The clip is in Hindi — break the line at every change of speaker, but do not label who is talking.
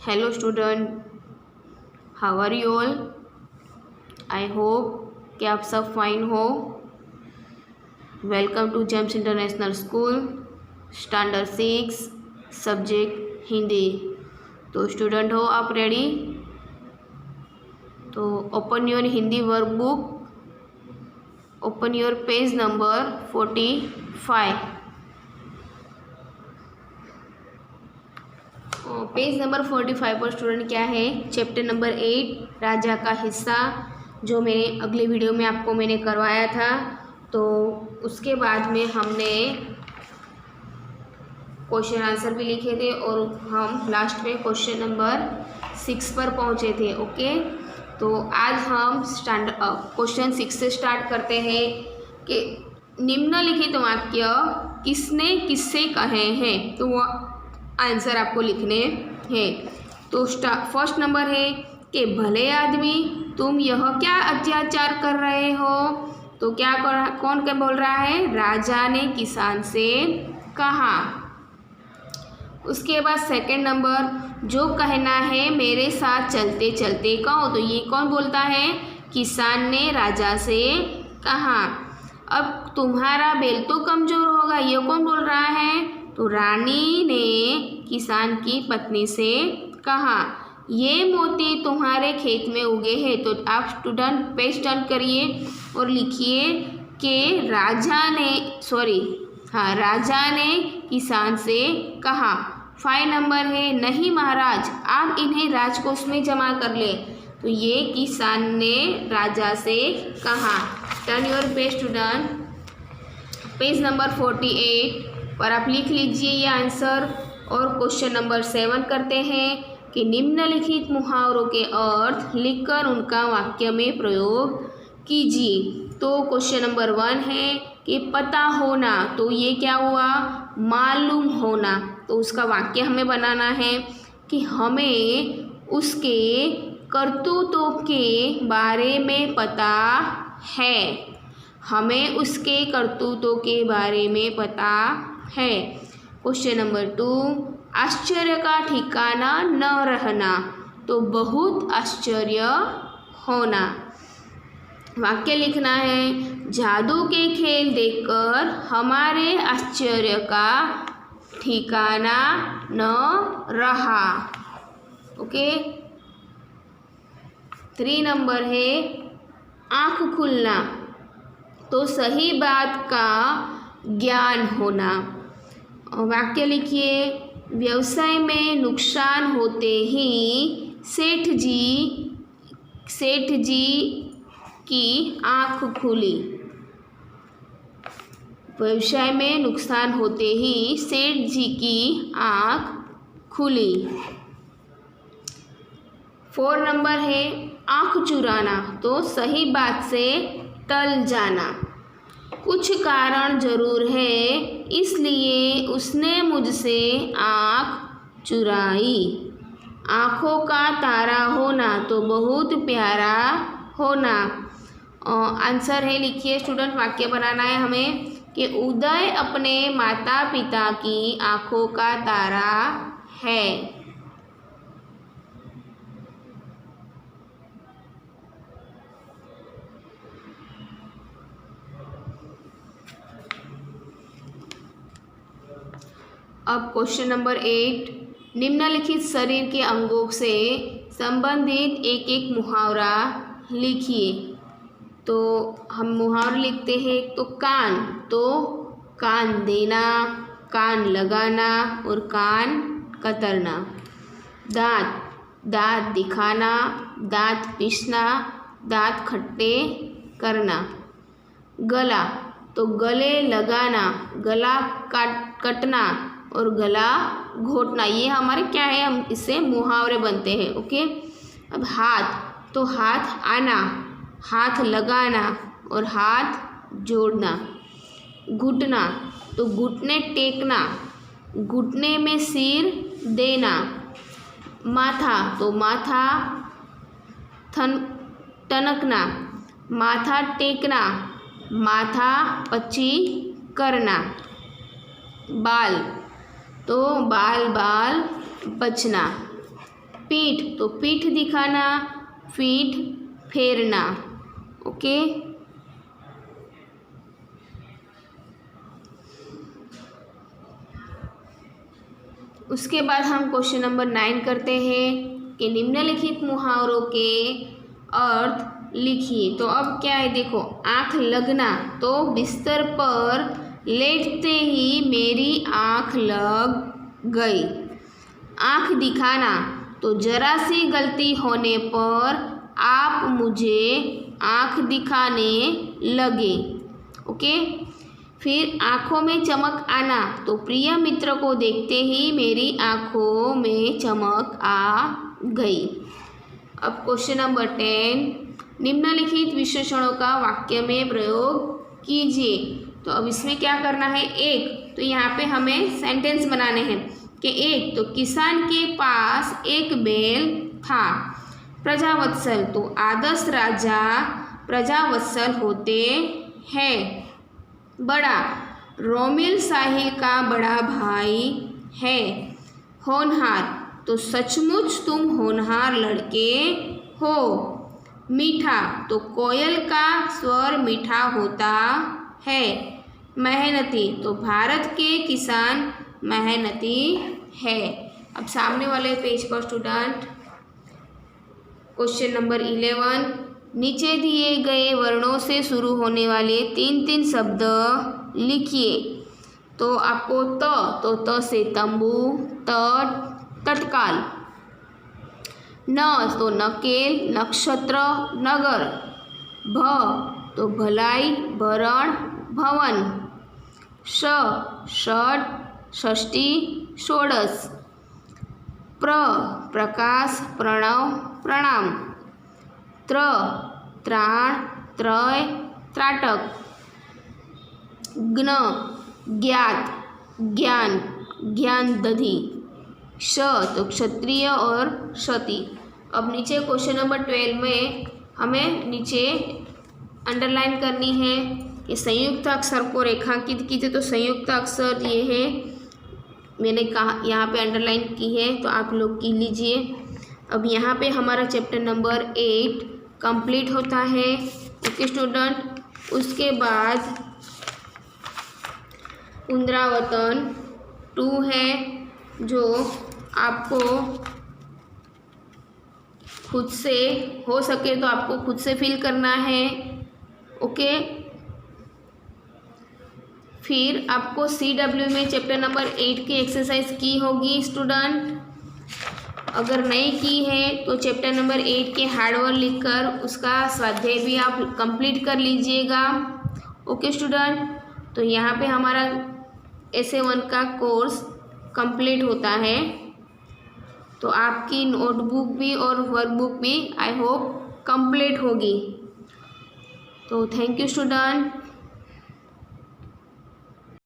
Hello student, how are you all? I hope कि आप सब फाइन हो। Welcome to Gems international school standard 6 subject Hindi. तो स्टूडेंट हो आप रेडी? तो open your Hindi workbook, open your page number 45। Page number 45 पर स्टूडेंट क्या है, चैप्टर नंबर 8 राजा का हिस्सा, जो मैंने अगले वीडियो में आपको मैंने करवाया था। तो उसके बाद में हमने क्वेश्चन आंसर भी लिखे थे और हम लास्ट में क्वेश्चन नंबर 6 पर पहुंचे थे। ओके, तो आज हम क्वेश्चन 6 से स्टार्ट करते हैं कि निम्नलिखित वाक्य किसने किससे कहे हैं। तो वो आंसर आपको लिखने हैं। तो फर्स्ट नंबर है कि भले आदमी तुम यह क्या अत्याचार कर रहे हो। तो कौन क्या बोल रहा है? राजा ने किसान से कहा। उसके बाद सेकंड नंबर, जो कहना है मेरे साथ चलते चलते कहो। तो ये कौन बोलता है? किसान ने राजा से कहा। अब तुम्हारा बैल तो कमज़ोर होगा, ये कौन बोल रहा है? तो रानी ने किसान की पत्नी से कहा। ये मोती तुम्हारे खेत में उगे हैं। तो आप स्टूडेंट पेज टर्न करिए और लिखिए कि राजा ने किसान से कहा। 5 नंबर है, नहीं महाराज आप इन्हें राजकोष में जमा कर ले। तो ये किसान ने राजा से कहा। Turn your page student, page number 48 पर आप लिख लीजिए ये आंसर। और क्वेश्चन नंबर 7 करते हैं कि निम्नलिखित मुहावरों के अर्थ लिखकर उनका वाक्य में प्रयोग कीजिए। तो क्वेश्चन नंबर 1 है कि पता होना। तो ये क्या हुआ? मालूम होना। तो उसका वाक्य हमें बनाना है कि हमें उसके करतूतों के बारे में पता है। हमें उसके करतूतों के बारे में पता है। क्वेश्चन नंबर 2, आश्चर्य का ठिकाना न रहना। तो बहुत आश्चर्य होना। वाक्य लिखना है, जादू के खेल देखकर हमारे आश्चर्य का ठिकाना न रहा। ओके। 3 नंबर है आँख खुलना। तो सही बात का ज्ञान होना। वाक्य लिखिए, व्यवसाय में नुकसान होते ही सेठ जी की आँख खुली। व्यवसाय में नुकसान होते ही सेठ जी की आँख खुली। 4 नंबर है आँख चुराना। तो सही बात से टल जाना। कुछ कारण जरूर है इसलिए उसने मुझसे आँख चुराई। आँखों का तारा होना। तो बहुत प्यारा होना। आंसर है, लिखिए स्टूडेंट, वाक्य बनाना है हमें कि उदय अपने माता पिता की आँखों का तारा है। अब क्वेश्चन नंबर 8, निम्नलिखित शरीर के अंगों से संबंधित एक एक मुहावरा लिखिए। तो हम मुहावरा लिखते हैं। तो कान, तो कान देना, कान लगाना और कान कतरना। दांत, दांत दिखाना, दांत पीसना, दांत खट्टे करना। गला, तो गले लगाना, गला कटना और गला घोटना। ये हमारे क्या है, हम इससे मुहावरे बनते हैं। ओके। अब हाथ, तो हाथ आना, हाथ लगाना और हाथ जोड़ना। घुटना, तो घुटने टेकना, घुटने में सिर देना। माथा, तो माथा टनकना, माथा टेकना, माथा पच्ची करना। बाल, तो बाल बचना। पीठ तो पीठ दिखाना, पीठ फेरना। ओके, उसके बाद हम क्वेश्चन नंबर 9 करते हैं कि निम्नलिखित मुहावरों के अर्थ लिखिए। तो अब क्या है देखो, आँख लगना तो बिस्तर पर लेटते ही मेरी आँख लग गई। आँख दिखाना तो जरा सी गलती होने पर आप मुझे आँख दिखाने लगे। ओके, फिर आँखों में चमक आना तो प्रिय मित्र को देखते ही मेरी आँखों में चमक आ गई। अब क्वेश्चन नंबर 10, निम्नलिखित विशेषणों का वाक्य में प्रयोग कीजिए। तो अब इसमें क्या करना है, एक तो यहाँ पे हमें सेंटेंस बनाने हैं कि एक तो किसान के पास एक बैल था। प्रजावत्सल तो आदर्श राजा प्रजावत्सल होते हैं। बड़ा, रोमिल साहिल का बड़ा भाई है। होनहार तो सचमुच तुम होनहार लड़के हो। मीठा तो कोयल का स्वर मीठा होता है। मेहनती तो भारत के किसान मेहनती है। अब सामने वाले पेज पर स्टूडेंट क्वेश्चन नंबर 11, नीचे दिए गए वर्णों से शुरू होने वाले 3 शब्द लिखिए। तो आपको त से तंबू, तत्काल, न तो नकेल, नक्षत्र, नगर, भ तो भलाई, भरण, भवन, षट, षष्ठी, षोडश, प्रकाश, प्रणव, प्रणाम, त्राण, त्रय, त्राटक, ज्ञात, ज्ञान, ज्ञानदधि, तो क्षत्रिय और क्षति। अब नीचे क्वेश्चन नंबर 12 में हमें नीचे अंडरलाइन करनी है कि संयुक्त अक्षर को रेखांकित कीजिए। तो संयुक्त अक्षर ये है, मैंने कहा यहाँ पे अंडरलाइन की है, तो आप लोग की लीजिए। अब यहाँ पे हमारा चैप्टर नंबर 8 कंप्लीट होता है। ओके स्टूडेंट, उसके बाद पुनरावर्तन 2 है जो आपको खुद से हो सके तो आपको खुद से फिल करना है। ओके, फिर आपको CW में चैप्टर नंबर 8 की एक्सरसाइज की होगी स्टूडेंट। अगर नहीं की है तो चैप्टर नंबर 8 के हार्डवर्क लिखकर उसका स्वाध्याय भी आप कंप्लीट कर लीजिएगा। ओके स्टूडेंट, तो यहाँ पे हमारा SA1 का कोर्स कंप्लीट होता है। तो आपकी नोटबुक भी और वर्कबुक भी आई होप कंप्लीट होगी। तो थैंक यू स्टूडेंट।